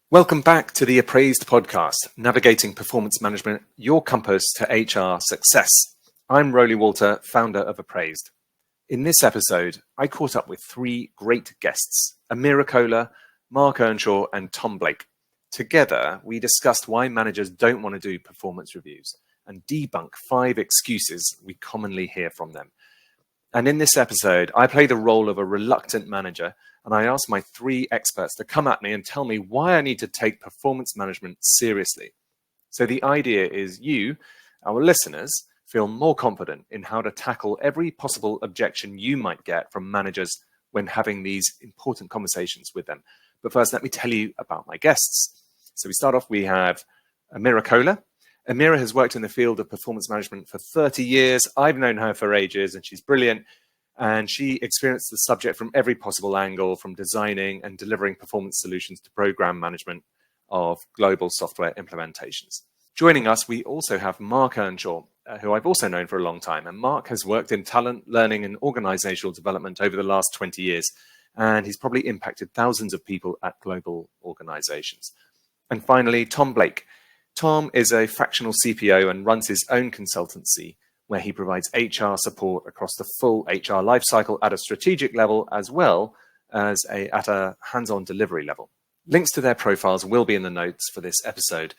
Welcome back to the Appraised podcast, Navigating Performance Management, your compass to HR success. I'm Roly Walter, founder of Appraised. In this episode, I caught up with three great guests, Amira Kohler, Marc Earnshaw, and Tom Blake. Together, we discussed why managers don't want to do performance reviews and debunk 5 excuses we commonly hear from them. And in this episode, I play the role of a reluctant manager, and I asked my 3 experts to come at me and tell me why I need to take performance management seriously. So the idea is you, our listeners, feel more confident in how to tackle every possible objection you might get from managers when having these important conversations with them. But first, let me tell you about my guests. So we start off, we have Amira Kohler. Amira has worked in the field of performance management for 30 years. I've known her for ages, and she's brilliant. And she experienced the subject from every possible angle, from designing and delivering performance solutions to program management of global software implementations. Joining us, we also have Marc Earnshaw, who I've also known for a long time. And Marc has worked in talent, learning, and organizational development over the last 20 years. And he's probably impacted thousands of people at global organizations. And finally, Tom Blake. Tom is a fractional CPO and runs his own consultancy, where he provides HR support across the full HR lifecycle at a strategic level, as well as at a hands-on delivery level. Links to their profiles will be in the notes for this episode.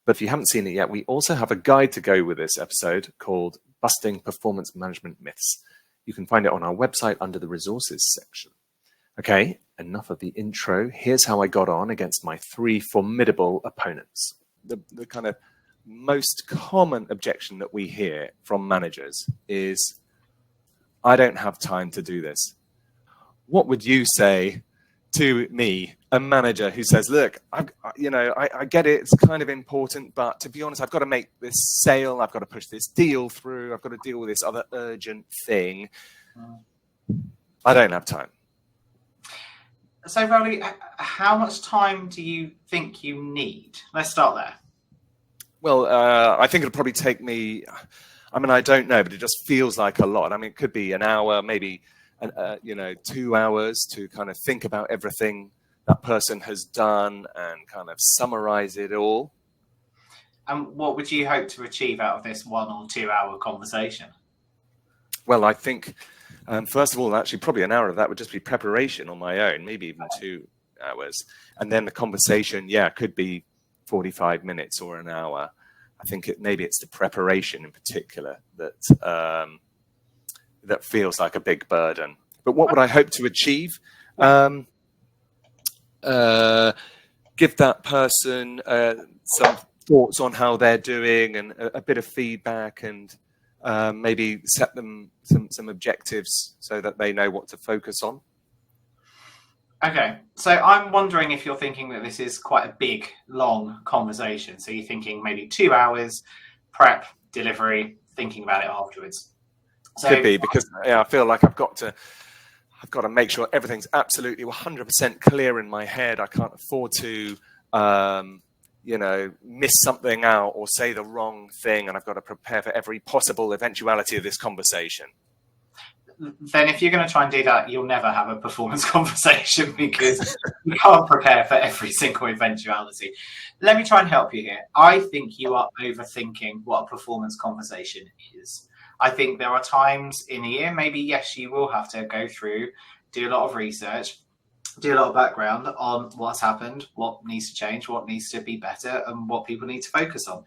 But if you haven't seen it yet, we also have a guide to go with this episode called Busting Performance Management Myths. You can find it on our website under the resources section. Okay, enough of the intro. Here's how I got on against my 3 formidable opponents. The kind of most common objection that we hear from managers is, I don't have time to do this. What would you say to me, a manager who says, look, I get it, it's kind of important, but to be honest, I've got to make this sale, I've got to push this deal through, I've got to deal with this other urgent thing. I don't have time. So, Roly, how much time do you think you need? Let's start there. Well, I think it'll probably take me, I don't know, but it just feels like a lot. It could be an hour, maybe, 2 hours to kind of think about everything that person has done and kind of summarize it all. And what would you hope to achieve out of this 1 or 2 hour conversation? Well, I think, first of all, actually, probably an hour of that would just be preparation on my own, maybe even 2 hours. And then the conversation, could be 45 minutes or an hour. I think maybe it's the preparation in particular that feels like a big burden. But what would I hope to achieve? Give that person some thoughts on how they're doing and a bit of feedback, and maybe set them some objectives so that they know what to focus on. Okay, so I'm wondering if you're thinking that this is quite a big, long conversation. So you're thinking maybe 2 hours, prep, delivery, thinking about it afterwards. So, could be, because I feel like I've got to make sure everything's absolutely 100% clear in my head. I can't afford to, miss something out or say the wrong thing, and I've got to prepare for every possible eventuality of this conversation. Then if you're going to try and do that, you'll never have a performance conversation, because you can't prepare for every single eventuality. Let me try and help you here. I think you are overthinking what a performance conversation is. I think there are times in a year, maybe, yes, you will have to go through, do a lot of research, do a lot of background on what's happened, what needs to change, what needs to be better, and what people need to focus on.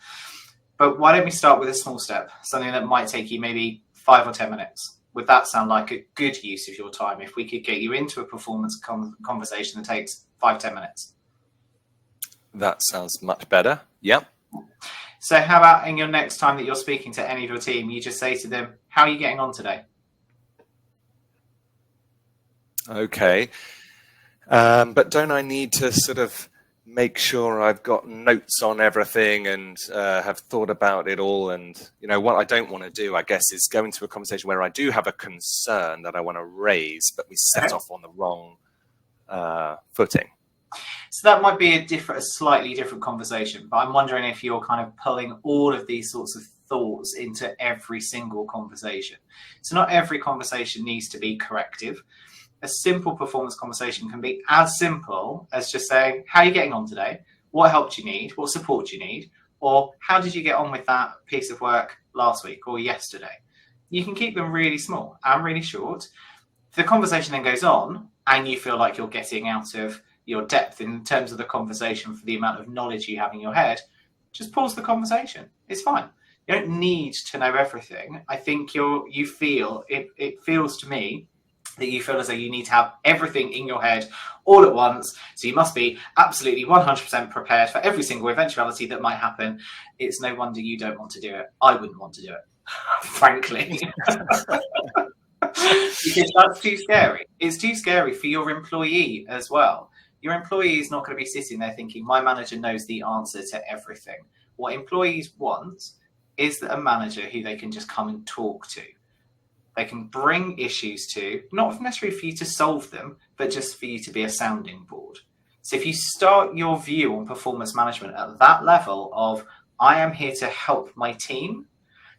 But why don't we start with a small step, something that might take you maybe 5 or 10 minutes. Would that sound like a good use of your time if we could get you into a performance conversation that takes 5-10 minutes? That sounds much better. Yep. So how about in your next time that you're speaking to any of your team, you just say to them, how are you getting on today? Okay. But don't I need to sort of make sure I've got notes on everything and have thought about it all? And, what I don't want to do, I guess, is go into a conversation where I do have a concern that I want to raise, but we set off on the wrong footing. So that might be a slightly different conversation, but I'm wondering if you're kind of pulling all of these sorts of thoughts into every single conversation. So not every conversation needs to be corrective. a simple performance conversation can be as simple as just saying, how are you getting on today? What help do you need? What support do you need? Or how did you get on with that piece of work last week or yesterday? You can keep them really small and really short. If the conversation then goes on and you feel like you're getting out of your depth in terms of the conversation for the amount of knowledge you have in your head, just pause the conversation. It's fine. You don't need to know everything. I think it feels to me that you feel as though you need to have everything in your head all at once. So you must be absolutely 100% prepared for every single eventuality that might happen. It's no wonder you don't want to do it. I wouldn't want to do it, frankly. Because that's too scary. It's too scary for your employee as well. Your employee is not going to be sitting there thinking, my manager knows the answer to everything. What employees want is that a manager who they can just come and talk to. They can bring issues to, not necessarily for you to solve them, but just for you to be a sounding board. So if you start your view on performance management at that level of, I am here to help my team,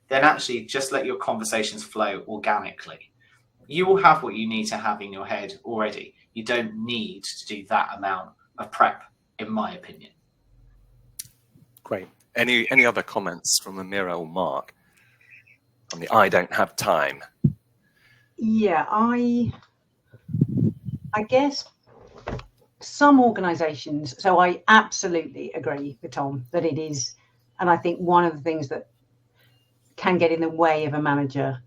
then actually just let your conversations flow organically. You will have what you need to have in your head already. You don't need to do that amount of prep, in my opinion. Great. Any other comments from Amira or Mark on the I don't have time? Yeah, I guess some organisations, so I absolutely agree with Tom that it is, and I think one of the things that can get in the way of a manager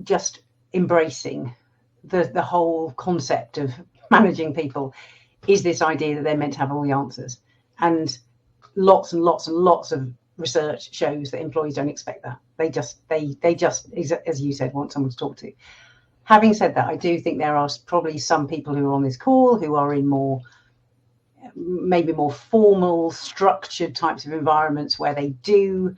just embracing the whole concept of managing people is this idea that they're meant to have all the answers. And lots and lots and lots of research shows that employees don't expect that. They just, as you said, want someone to talk to. Having said that, I do think there are probably some people who are on this call who are in maybe more formal, structured types of environments where they do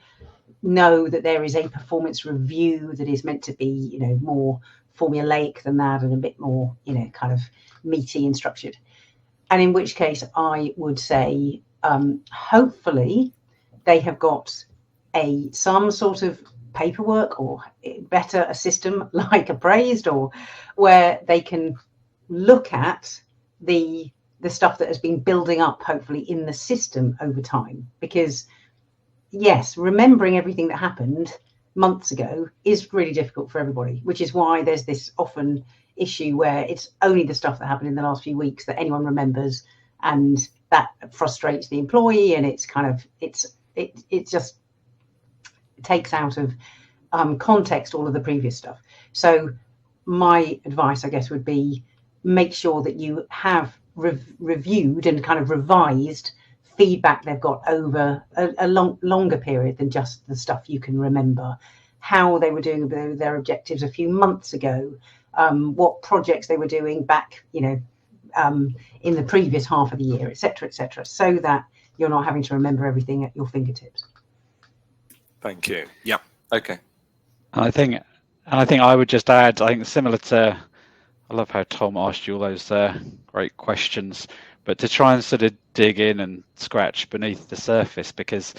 know that there is a performance review that is meant to be, more formulaic than that and a bit more, kind of meaty and structured. And in which case I would say, hopefully they have got some sort of paperwork or better a system like Appraised, or where they can look at the stuff that has been building up hopefully in the system over time. Because yes, remembering everything that happened months ago is really difficult for everybody, which is why there's this often issue where it's only the stuff that happened in the last few weeks that anyone remembers, and that frustrates the employee, and it's kind of it just takes out of context all of the previous stuff. So my advice, I guess, would be make sure that you have reviewed and kind of revised feedback they've got over a longer period than just the stuff you can remember, how they were doing their objectives a few months ago, what projects they were doing back, in the previous half of the year, etc., so that you're not having to remember everything at your fingertips. Thank you. Yeah. Okay. I think I would just add, I think similar to, I love how Tom asked you all those great questions, but to try and sort of dig in and scratch beneath the surface, because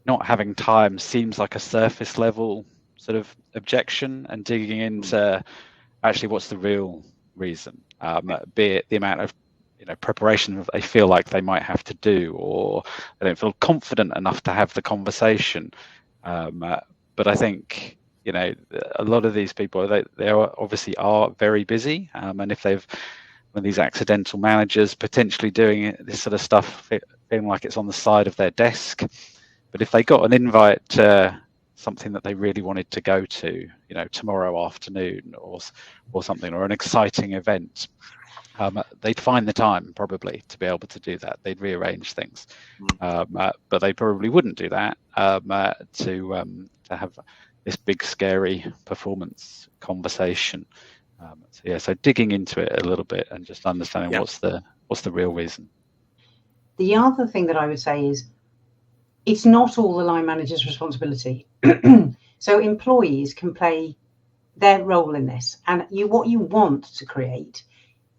not having time seems like a surface level sort of objection, and digging into actually what's the real reason, be it the amount of preparation they feel like they might have to do, or they don't feel confident enough to have the conversation. But I think a lot of these people, they obviously are very busy, and if when these accidental managers potentially doing this sort of stuff, feeling like it's on the side of their desk, but if they got an invite to something that they really wanted to go to, tomorrow afternoon or something, or an exciting event, they'd find the time probably to be able to do that. They'd rearrange things, but they probably wouldn't do that to have this big scary performance conversation. So digging into it a little bit and just understanding what's the real reason. The other thing that I would say is it's not all the line manager's responsibility. So employees can play their role in this, and what you want to create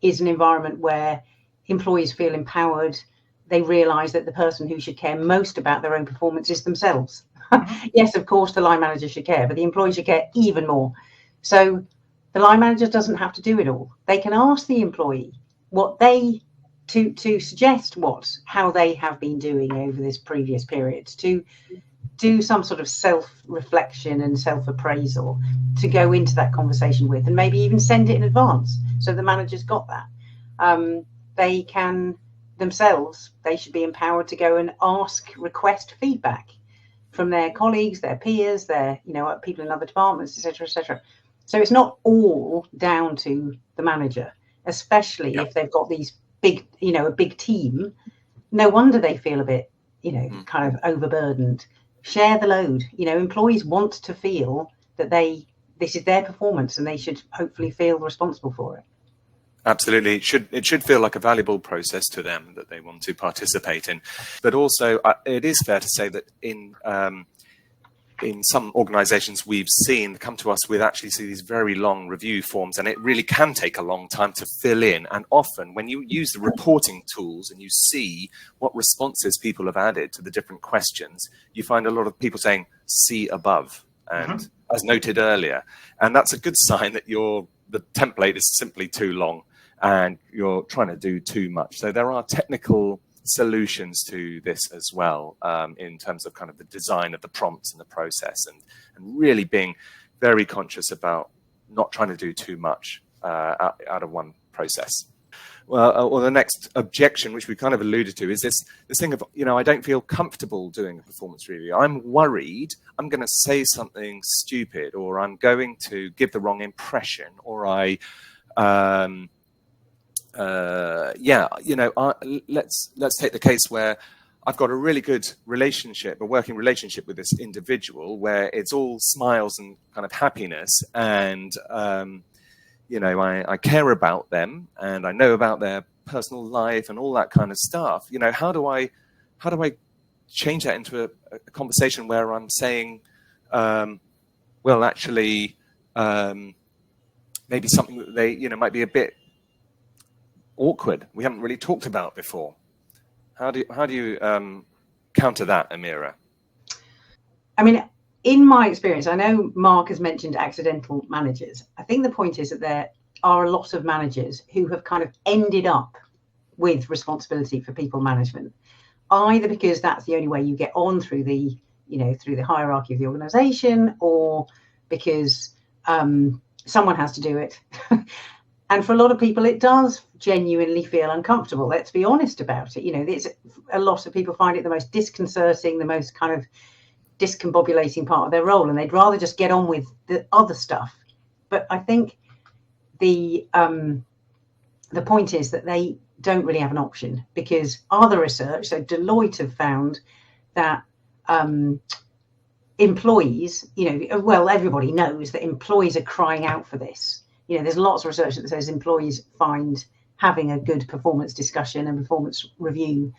is an environment where employees feel empowered. They realise that the person who should care most about their own performance is themselves. Yes, of course, the line manager should care, but the employee should care even more. So The line manager doesn't have to do it all. They can ask the employee what they to suggest how they have been doing over this previous period, to do some sort of self-reflection and self-appraisal to go into that conversation with, and maybe even send it in advance so the manager's got that. They can themselves, they should be empowered to go and request feedback from their colleagues, their peers, their people in other departments, etc., etc. So it's not all down to the manager, especially if they've got these big, a big team. No wonder they feel a bit, kind of overburdened. Share the load. Employees want to feel that this is their performance and they should hopefully feel responsible for it. Absolutely. It should feel like a valuable process to them that they want to participate in. But also, it is fair to say that in some organizations we've seen come to us with actually these very long review forms, and it really can take a long time to fill in. And often when you use the reporting tools and you see what responses people have added to the different questions, you find a lot of people saying, see above, and as noted earlier. And that's a good sign that the template is simply too long and you're trying to do too much. So there are technical solutions to this as well, in terms of kind of the design of the prompts and the process, and really being very conscious about not trying to do too much out of one process. Well, the next objection, which we kind of alluded to, is this thing of, I don't feel comfortable doing a performance review. I'm worried I'm going to say something stupid, or I'm going to give the wrong impression, or let's take the case where I've got a really good relationship, a working relationship with this individual, where it's all smiles and kind of happiness, and I care about them and I know about their personal life and all that kind of stuff. How do I change that into a conversation where I'm saying, maybe something that they, might be a bit awkward, we haven't really talked about before. How do you counter that, Amira? I mean, in my experience, I know Mark has mentioned accidental managers. I think the point is that there are a lot of managers who have kind of ended up with responsibility for people management, either because that's the only way you get on through the hierarchy of the organization, or because someone has to do it. And for a lot of people, it does genuinely feel uncomfortable. Let's be honest about it. It's a lot of people find it the most disconcerting, the most kind of discombobulating part of their role, and they'd rather just get on with the other stuff. But I think the point is that they don't really have an option, because other research, so Deloitte have found that employees, everybody knows that employees are crying out for this. There's lots of research that says employees find having a good performance discussion and performance review,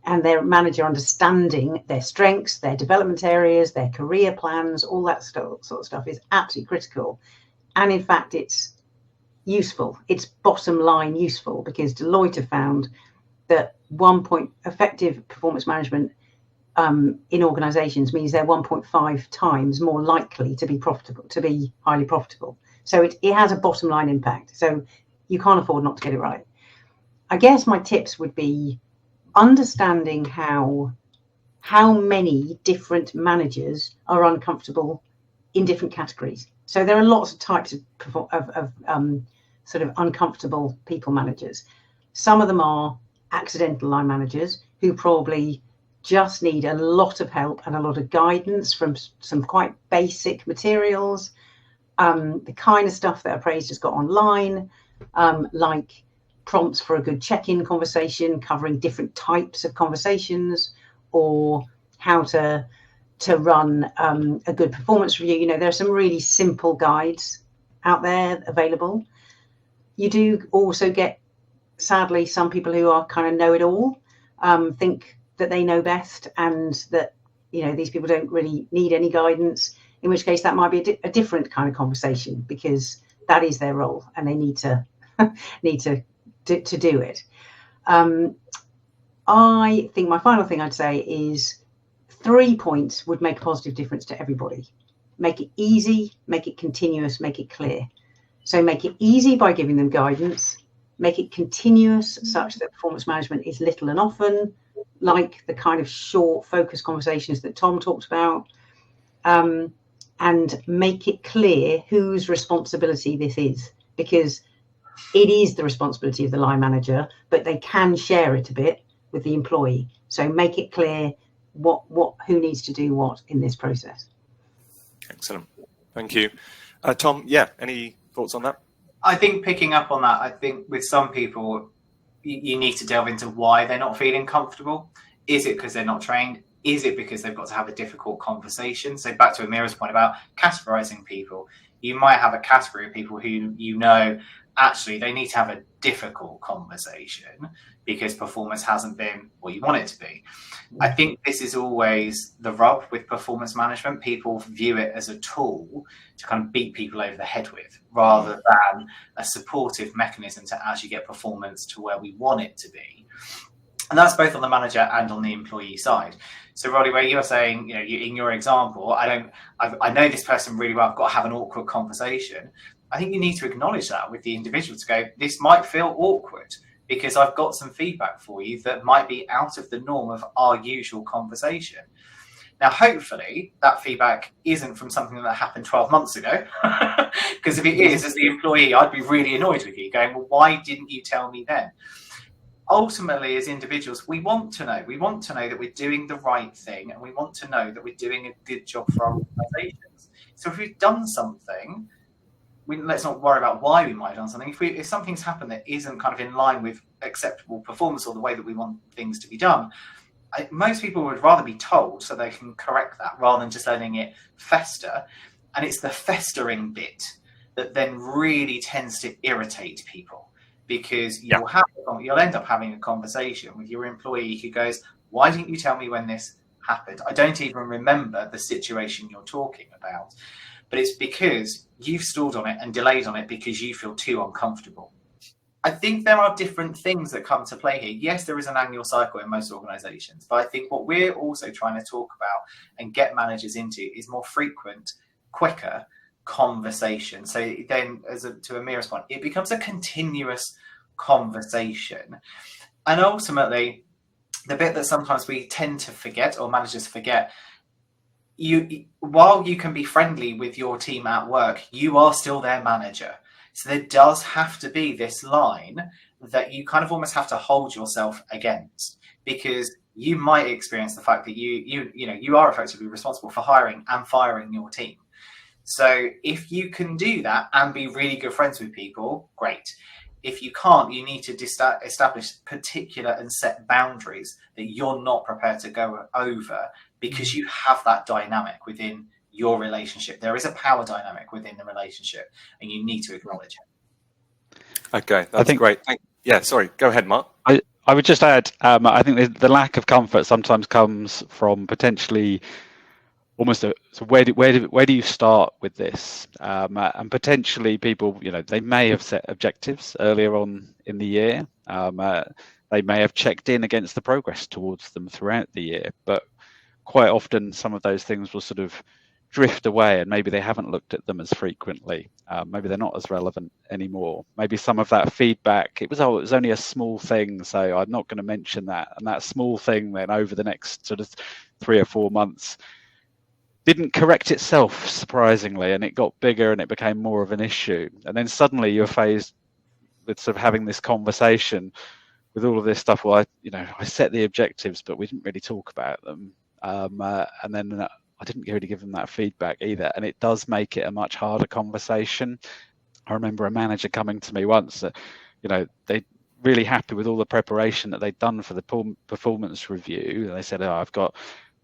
and their manager understanding their strengths, their development areas, their career plans, all that sort of stuff is absolutely critical. And in fact, it's useful. It's bottom line useful, because Deloitte have found that effective performance management in organizations means they're 1.5 times more likely to be profitable, to be highly profitable. So it has a bottom line impact. So you can't afford not to get it right. I guess my tips would be understanding how many different managers are uncomfortable in different categories. So there are lots of types of sort of uncomfortable people managers. Some of them are accidental line managers who probably just need a lot of help and a lot of guidance from some quite basic materials, the kind of stuff that Appraised has got online, like prompts for a good check-in conversation covering different types of conversations, or how to run a good performance review. There are some really simple guides out there available. You do also get, sadly, some people who are kind of know-it-all, think that they know best, and that these people don't really need any guidance, in which case that might be a different kind of conversation, because that is their role and they need to do it. I think my final thing I'd say is 3 points would make a positive difference to everybody. Make it easy, make it continuous, make it clear. So make it easy by giving them guidance, make it continuous such that performance management is little and often, like the kind of short focus conversations that Tom talked about, and make it clear whose responsibility this is, because it is the responsibility of the line manager, but they can share it a bit with the employee. So make it clear who needs to do what in this process. Excellent. Thank you. Tom, any thoughts on that? I think picking up on that, I think with some people, you need to delve into why they're not feeling comfortable. Is it because they're not trained? Is it because they've got to have a difficult conversation? So back to Amira's point about categorizing people, you might have a category of people who actually they need to have a difficult conversation because performance hasn't been what you want it to be. I think this is always the rub with performance management. People view it as a tool to kind of beat people over the head with, rather than a supportive mechanism to actually get performance to where we want it to be. And that's both on the manager and on the employee side. So, Roly, where you're saying, in your example, I know this person really well, I've got to have an awkward conversation. I think you need to acknowledge that with the individual to go, this might feel awkward because I've got some feedback for you that might be out of the norm of our usual conversation. Now, hopefully, that feedback isn't from something that happened 12 months ago. Because if it is, as the employee, I'd be really annoyed with you going, well, why didn't you tell me then? Ultimately, as individuals, we want to know. We want to know that we're doing the right thing, and we want to know that we're doing a good job for our organizations. So if we've done something, let's not worry about why we might have done something. If something's happened that isn't kind of in line with acceptable performance or the way that we want things to be done, most people would rather be told so they can correct that rather than just letting it fester. And it's the festering bit that then really tends to irritate people, because you'll end up having a conversation with your employee who goes, why didn't you tell me when this happened? I don't even remember the situation you're talking about. But it's because you've stalled on it and delayed on it because you feel too uncomfortable. I think there are different things that come to play here. Yes, there is an annual cycle in most organizations, but I think what we're also trying to talk about and get managers into is more frequent, quicker conversation. So then, to Amira's point, it becomes a continuous conversation. And ultimately, the bit that sometimes we tend to forget, or managers forget, while you can be friendly with your team at work, you are still their manager. So there does have to be this line that you kind of almost have to hold yourself against, because you might experience the fact that you are effectively responsible for hiring and firing your team. So if you can do that and be really good friends with people, great. If you can't, you need to establish particular and set boundaries that you're not prepared to go over, because you have that dynamic within your relationship. There is a power dynamic within the relationship, and you need to acknowledge it. Okay, that's great. Sorry, go ahead, Mark. I would just add, I think the lack of comfort sometimes comes from potentially almost so where do you start with this? And potentially people, they may have set objectives earlier on in the year. They may have checked in against the progress towards them throughout the year, but quite often some of those things will sort of drift away, and maybe they haven't looked at them as frequently. Maybe they're not as relevant anymore. Maybe some of that feedback, it was only a small thing, so I'm not going to mention that. And that small thing then over the next sort of 3 or 4 months didn't correct itself, surprisingly, and it got bigger and it became more of an issue. And then suddenly you're faced with sort of having this conversation with all of this stuff. Well, I set the objectives, but we didn't really talk about them. And then I didn't really give them that feedback either. And it does make it a much harder conversation. I remember a manager coming to me once that, they really happy with all the preparation that they'd done for the performance review. And they said, I've got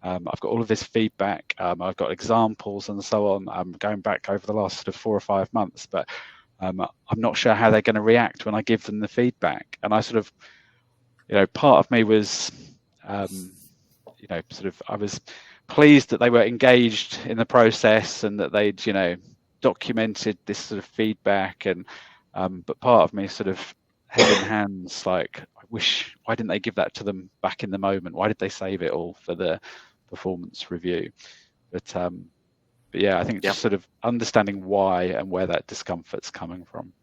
all of this feedback. I've got examples and so on. I'm going back over the last sort of 4 or 5 months, but I'm not sure how they're going to react when I give them the feedback. And I sort of, part of me was, I was pleased that they were engaged in the process and that they'd, documented this sort of feedback. And but part of me sort of head in hands, like, why didn't they give that to them back in the moment? Why did they save it all for the performance review? But But yeah, I think just sort of understanding why and where that discomfort's coming from.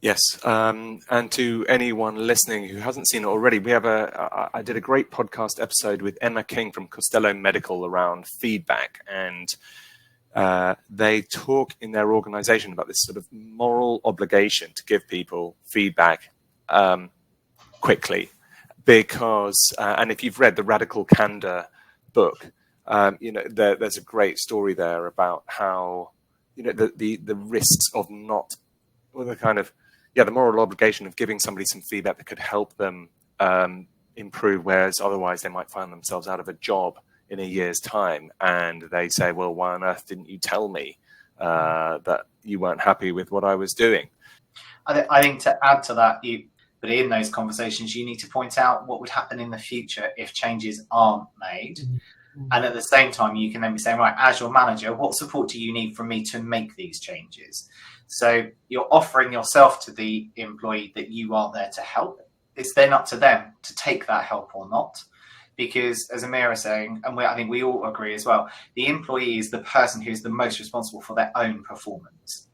Yes, and to anyone listening who hasn't seen it already, we have I did a great podcast episode with Emma King from Costello Medical around feedback, and they talk in their organization about this sort of moral obligation to give people feedback quickly, because and if you've read the Radical Candor book, there's a great story there about how the risks of not, or the kind of the moral obligation of giving somebody some feedback that could help them improve, whereas otherwise they might find themselves out of a job in a year's time, and they say, well, why on earth didn't you tell me that you weren't happy with what I was doing? I think to add to that, but in those conversations, you need to point out what would happen in the future if changes aren't made. And at the same time, you can then be saying, right, as your manager, what support do you need from me to make these changes? So you're offering yourself to the employee that you are there to help. It's then up to them to take that help or not. Because as Amira is saying, and I think we all agree as well, the employee is the person who's the most responsible for their own performance.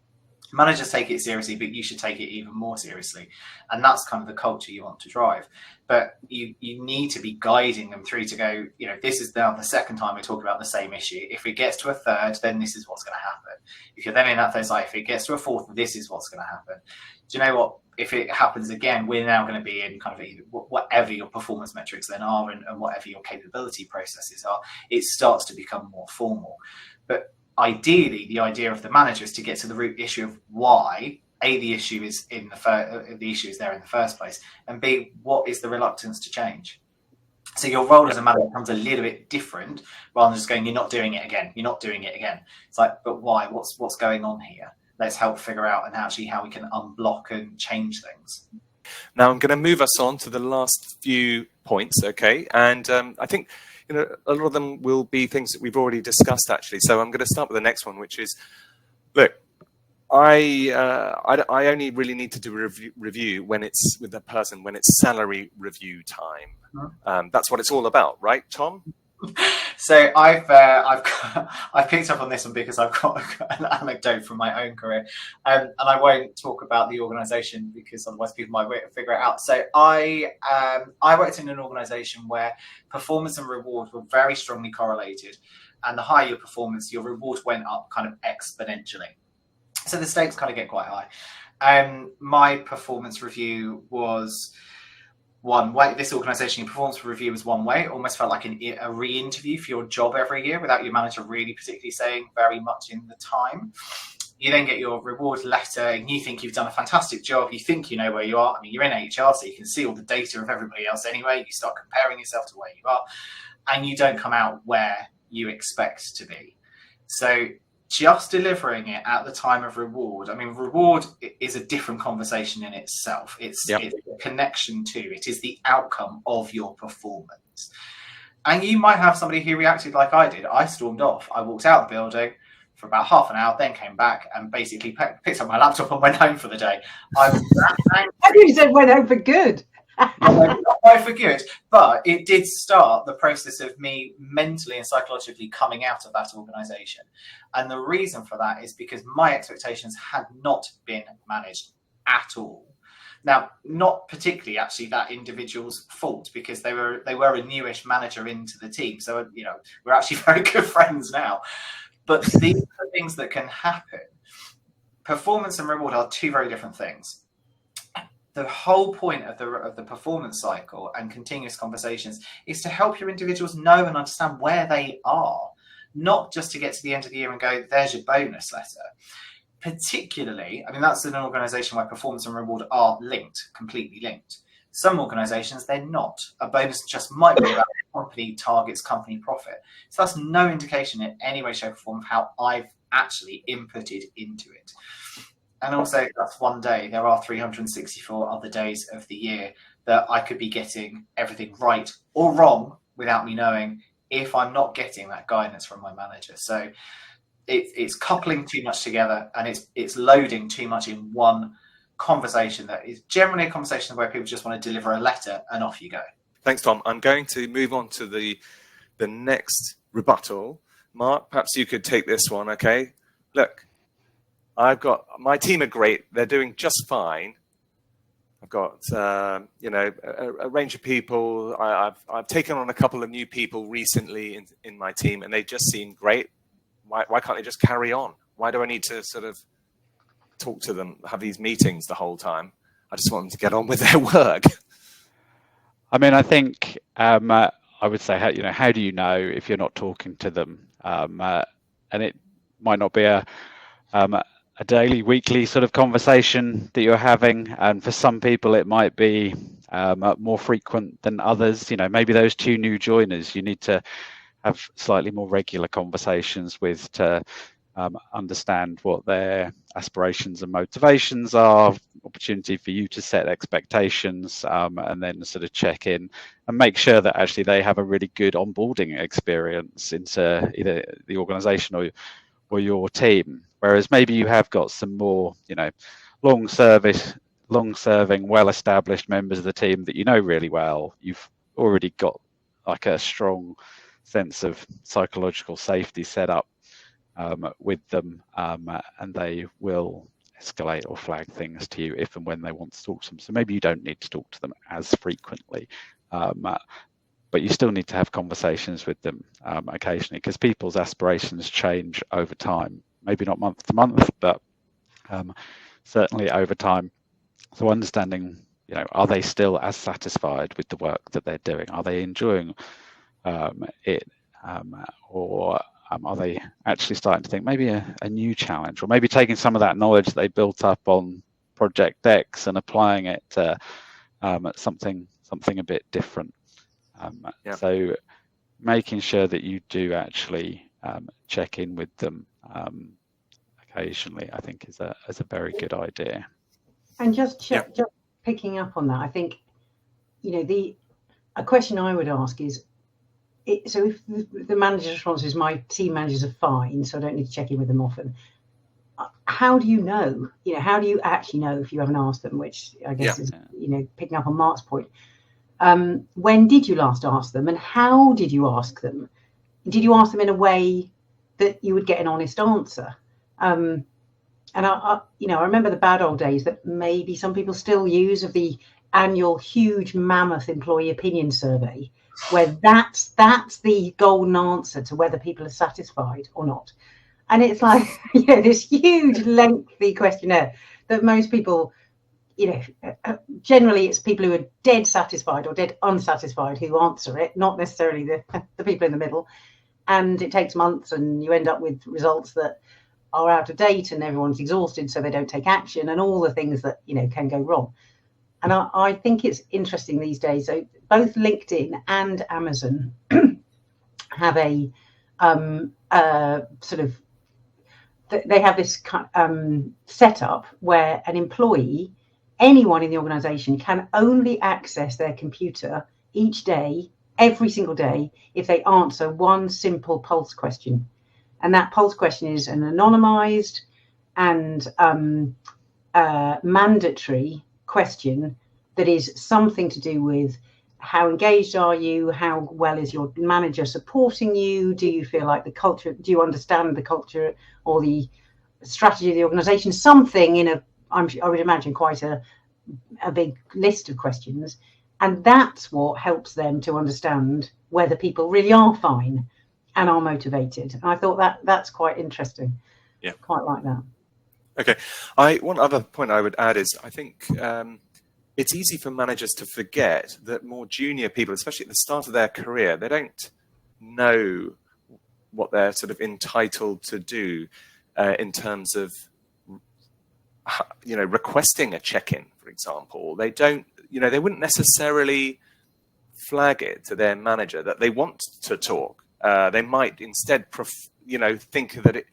Managers take it seriously, but you should take it even more seriously. And that's kind of the culture you want to drive. But you need to be guiding them through to go, this is now the second time we're talking about the same issue. If it gets to a third, then this is what's going to happen. If you're then in that phase, like, if it gets to a fourth, this is what's going to happen. Do you know what? If it happens again, we're now going to be in kind of whatever your performance metrics then are and whatever your capability processes are, it starts to become more formal. But ideally, the idea of the manager is to get to the root issue of why the issue is there in the first place, and B, what is the reluctance to change. So your role as a manager becomes a little bit different, rather than just going, you're not doing it again. It's like, but why? What's going on here? Let's help figure out and actually how we can unblock and change things. Now I'm going to move us on to the last few points, okay? And I think a lot of them will be things that we've already discussed, actually. So I'm going to start with the next one, which is, look, I only really need to do a review when it's with a person, when it's salary review time. That's what it's all about, right, Tom? So I've picked up on this one because I've got an anecdote from my own career, and I won't talk about the organisation because otherwise people might figure it out. So I worked in an organisation where performance and reward were very strongly correlated, and the higher your performance, your reward went up kind of exponentially. So the stakes kind of get quite high. My performance review was one way. This organisation, performance review was one way. It almost felt like a re-interview for your job every year without your manager really particularly saying very much in the time. You then get your reward letter and you think you've done a fantastic job. You think you know where you are. I mean, you're in HR, so you can see all the data of everybody else anyway. You start comparing yourself to where you are and you don't come out where you expect to be. So just delivering it at the time of reward. I mean, reward is a different conversation in itself. It's a connection to, it is the outcome of your performance. And you might have somebody who reacted like I did. I stormed off. I walked out of the building for about half an hour, then came back and basically picked up my laptop and went home for the day. I was you said went home for good. Not for good, but it did start the process of me mentally and psychologically coming out of that organisation. And the reason for that is because my expectations had not been managed at all. Now, not particularly actually that individual's fault, because they were a newish manager into the team. So, we're actually very good friends now. But these are things that can happen. Performance and reward are two very different things. The whole point of the performance cycle and continuous conversations is to help your individuals know and understand where they are, not just to get to the end of the year and go, there's your bonus letter. Particularly, I mean, that's in an organisation where performance and reward are linked, completely linked. Some organisations, they're not. A bonus just might be about company targets, company profit. So that's no indication in any way, shape or form of how I've actually inputted into it. And also, that's one day. There are 364 other days of the year that I could be getting everything right or wrong without me knowing, if I'm not getting that guidance from my manager. So it's coupling too much together, and it's loading too much in one conversation that is generally a conversation where people just want to deliver a letter and off you go. Thanks, Tom. I'm going to move on to the next rebuttal, Mark, perhaps you could take this one. Okay, look, I've got my team are great. They're doing just fine. I've got a range of people. I've taken on a couple of new people recently in my team, and they just seem great. Why can't they just carry on? Why do I need to sort of talk to them, have these meetings the whole time? I just want them to get on with their work. I mean, I think I would say, how do you know if you're not talking to them? And it might not be a daily, weekly sort of conversation that you're having, and for some people it might be more frequent than others. Maybe those two new joiners you need to have slightly more regular conversations with to understand what their aspirations and motivations are, opportunity for you to set expectations, and then sort of check in and make sure that actually they have a really good onboarding experience into either the organization or your team. Whereas maybe you have got some more, long-serving, well-established members of the team that you know really well. You've already got like a strong sense of psychological safety set up with them, and they will escalate or flag things to you if and when they want to talk to them. So maybe you don't need to talk to them as frequently, but you still need to have conversations with them occasionally, because people's aspirations change over time. Maybe not month to month, but certainly over time. So understanding, are they still as satisfied with the work that they're doing? Are they enjoying it? Or are they actually starting to think maybe a new challenge, or maybe taking some of that knowledge that they built up on Project X and applying it to something a bit different? So making sure that you do actually check in with them occasionally, I think is a very good idea. And just picking up on that, I think, a question I would ask is, so if the manager's response is my team managers are fine, so I don't need to check in with them often, how do you know? How do you actually know if you haven't asked them? Which I guess is, picking up on Mark's point. When did you last ask them, and how did you ask them? Did you ask them in a way that you would get an honest answer? And I remember the bad old days that maybe some people still use of the annual huge mammoth employee opinion survey, where that's the golden answer to whether people are satisfied or not. And it's like, this huge lengthy questionnaire that most people, generally it's people who are dead satisfied or dead unsatisfied who answer it, not necessarily the people in the middle. And it takes months, and you end up with results that are out of date, and everyone's exhausted, so they don't take action, and all the things that can go wrong. And I think it's interesting these days. So both LinkedIn and Amazon have a sort of, they have this setup where an employee, anyone in the organization, can only access their computer each day, every single day, if they answer one simple pulse question. And that pulse question is an anonymized and mandatory question that is something to do with how engaged are you, how well is your manager supporting you, do you feel like the culture, do you understand the culture or the strategy of the organization, something in I would imagine quite a big list of questions. And that's what helps them to understand whether people really are fine and are motivated. And I thought that's quite interesting. Yeah, quite like that. Okay. One other point I would add is, I think it's easy for managers to forget that more junior people, especially at the start of their career, they don't know what they're sort of entitled to do in terms of, requesting a check-in, for example. They don't, they wouldn't necessarily flag it to their manager that they want to talk. They might instead, think that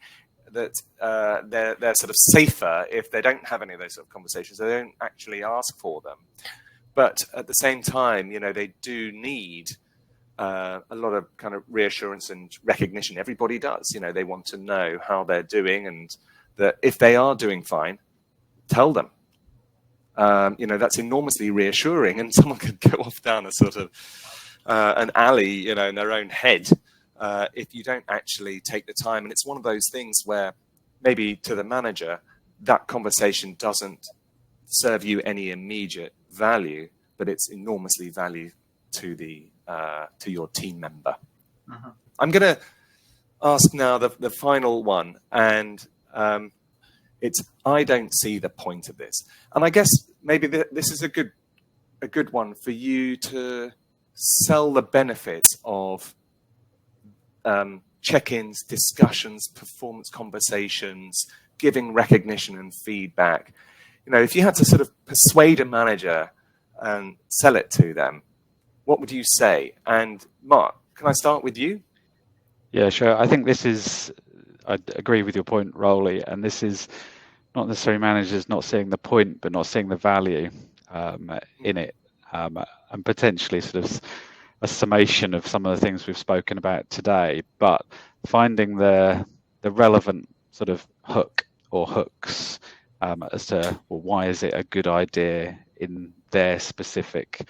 they're sort of safer if they don't have any of those sort of conversations. They don't actually ask for them. But at the same time, they do need a lot of kind of reassurance and recognition. Everybody does. They want to know how they're doing, and that if they are doing fine, tell them. That's enormously reassuring, and someone could go off down a sort of an alley, in their own head, if you don't actually take the time. And it's one of those things where maybe to the manager, that conversation doesn't serve you any immediate value, but it's enormously value to your team member. Uh-huh. I'm going to ask now the final one, and it's I don't see the point of this. And I guess maybe this is a good one for you to sell the benefits of check-ins, discussions, performance conversations, giving recognition and feedback. If you had to sort of persuade a manager and sell it to them, what would you say? And Mark, can I start with you? Yeah, sure. I think I agree with your point, Roly, and this is not necessarily managers not seeing the point, but not seeing the value in it, and potentially sort of a summation of some of the things we've spoken about today, but finding the relevant sort of hook or hooks as to, well, why is it a good idea in their specific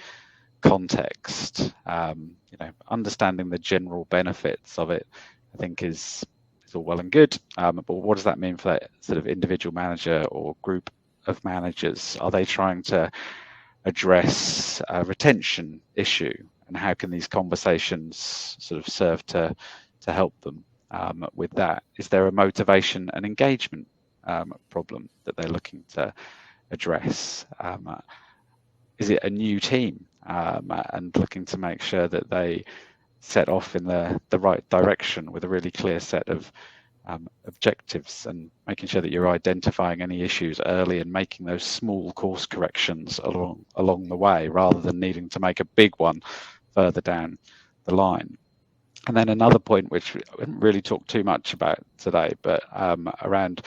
context. Understanding the general benefits of it, I think, is all well and good. But what does that mean for that sort of individual manager or group of managers? Are they trying to address a retention issue, and how can these conversations sort of serve to help them with that? Is there a motivation and engagement problem that they're looking to address? Is it a new team and looking to make sure that they set off in the right direction with a really clear set of objectives, and making sure that you're identifying any issues early and making those small course corrections along the way, rather than needing to make a big one further down the line. And then another point, which we haven't really talked too much about today, but around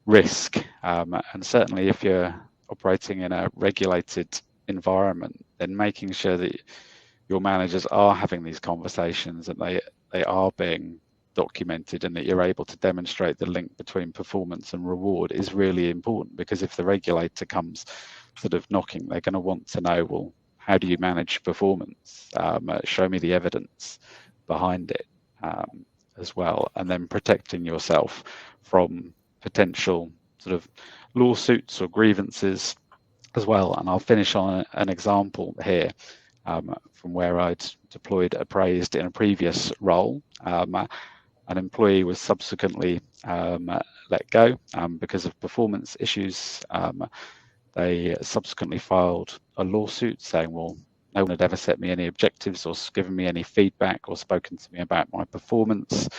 risk, and certainly if you're operating in a regulated environment, then making sure that your managers are having these conversations and they are being documented, and that you're able to demonstrate the link between performance and reward is really important. Because if the regulator comes sort of knocking, they're going to want to know, well, how do you manage performance? Show me the evidence behind it as well. And then protecting yourself from potential sort of lawsuits or grievances as well. And I'll finish on an example here from where I'd deployed appraised in a previous role. An employee was subsequently let go because of performance issues. They subsequently filed a lawsuit saying, well, no one had ever set me any objectives or given me any feedback or spoken to me about my performance.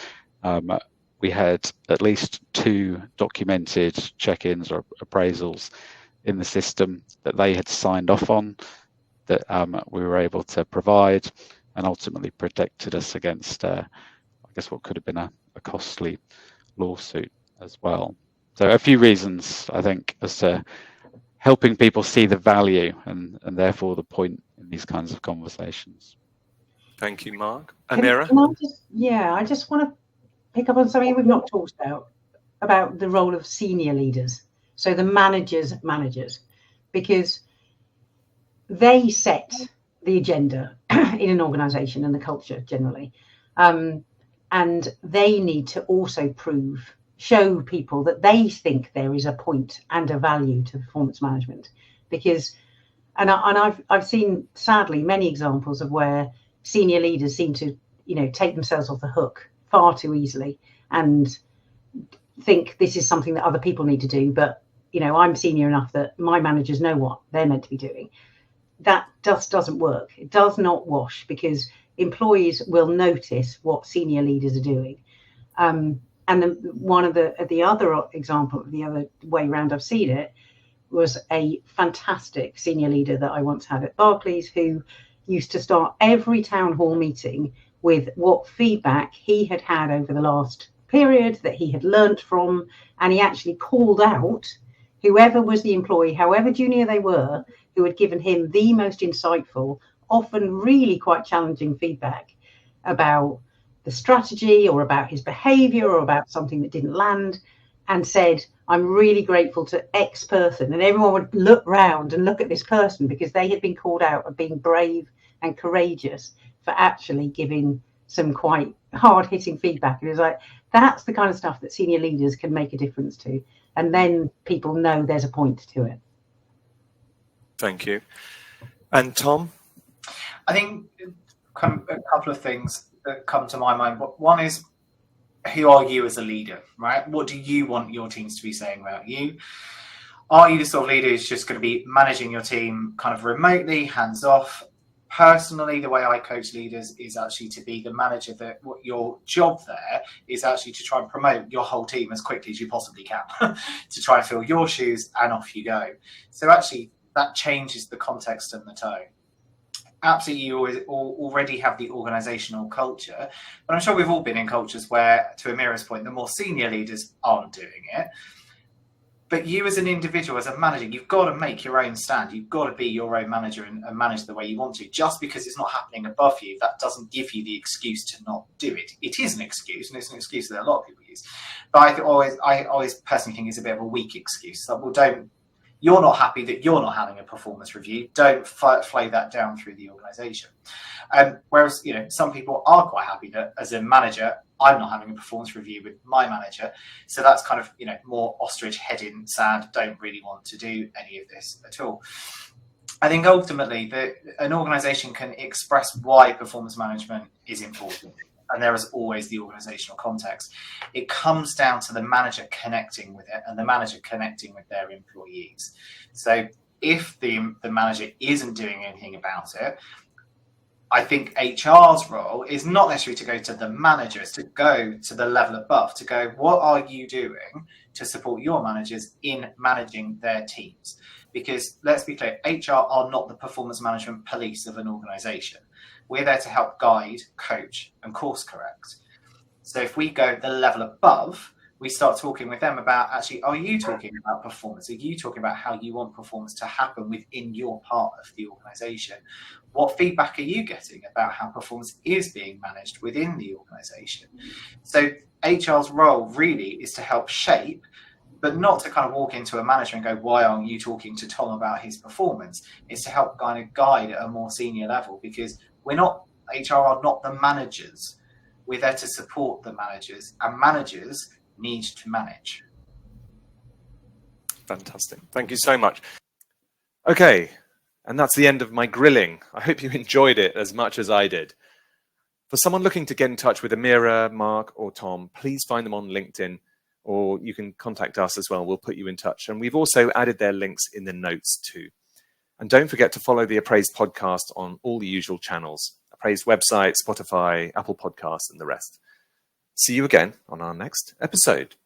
We had at least 2 documented check-ins or appraisals in the system that they had signed off on, that we were able to provide, and ultimately protected us against I guess what could have been a costly lawsuit as well. So a few reasons, I think, as to helping people see the value and therefore the point in these kinds of conversations. Thank you, Mark. Amira? I just want to pick up on something we've not talked about the role of senior leaders. So the managers, because they set the agenda in an organization and the culture generally. And they need to also show people that they think there is a point and a value to performance management. Because, and I've seen, sadly, many examples of where senior leaders seem to, take themselves off the hook far too easily and think this is something that other people need to do. But, I'm senior enough that my managers know what they're meant to be doing. That just doesn't work. It does not wash, because employees will notice what senior leaders are doing. And then one of the other example, the other way around I've seen it, was a fantastic senior leader that I once had at Barclays, who used to start every town hall meeting with what feedback he had had over the last period that he had learnt from, and he actually called out whoever was the employee, however junior they were, who had given him the most insightful, often really quite challenging feedback about the strategy or about his behavior or about something that didn't land, and said, I'm really grateful to X person. And everyone would look round and look at this person, because they had been called out of being brave and courageous for actually giving some quite hard-hitting feedback. And it was like, that's the kind of stuff that senior leaders can make a difference to. And then people know there's a point to it. Thank you. And Tom? I think a couple of things that come to my mind. One is, who are you as a leader, right? What do you want your teams to be saying about you? Are you the sort of leader who's just going to be managing your team kind of remotely, hands off? Personally, the way I coach leaders is actually to be the manager that what your job there is actually to try and promote your whole team as quickly as you possibly can to try and fill your shoes, and off you go. So actually that changes the context and the tone. Absolutely, you already have the organizational culture, but I'm sure we've all been in cultures where, to Amira's point, the more senior leaders aren't doing it. But you as an individual, as a manager, you've got to make your own stand. You've got to be your own manager and manage the way you want to. Just because it's not happening above you, that doesn't give you the excuse to not do it. It is an excuse, and it's an excuse that a lot of people use. But I always personally think it's a bit of a weak excuse. Like, well, you're not happy that you're not having a performance review. Don't flow that down through the organisation. Whereas, some people are quite happy that as a manager, I'm not having a performance review with my manager. So that's kind of, more ostrich head in sand, don't really want to do any of this at all. I think ultimately an organisation can express why performance management is important. And there is always the organizational context. It comes down to the manager connecting with it and the manager connecting with their employees. So if the manager isn't doing anything about it, I think HR's role is not necessarily to go to the manager, it's to go to the level above, to go, what are you doing to support your managers in managing their teams? Because let's be clear, HR are not the performance management police of an organization. We're there to help guide, coach, and course correct. So if we go the level above, we start talking with them about, actually, are you talking about performance? Are you talking about how you want performance to happen within your part of the organization? What feedback are you getting about how performance is being managed within the organization? So HR's role really is to help shape, but not to kind of walk into a manager and go, why aren't you talking to Tom about his performance? It's to help kind of guide at a more senior level, because HR are not the managers. We're there to support the managers, and managers need to manage. Fantastic. Thank you so much. Okay, and that's the end of my grilling. I hope you enjoyed it as much as I did. For someone looking to get in touch with Amira, Marc, or Tom, please find them on LinkedIn, or you can contact us as well. We'll put you in touch. And we've also added their links in the notes too. And don't forget to follow the Appraised podcast on all the usual channels: Appraised website, Spotify, Apple Podcasts, and the rest. See you again on our next episode.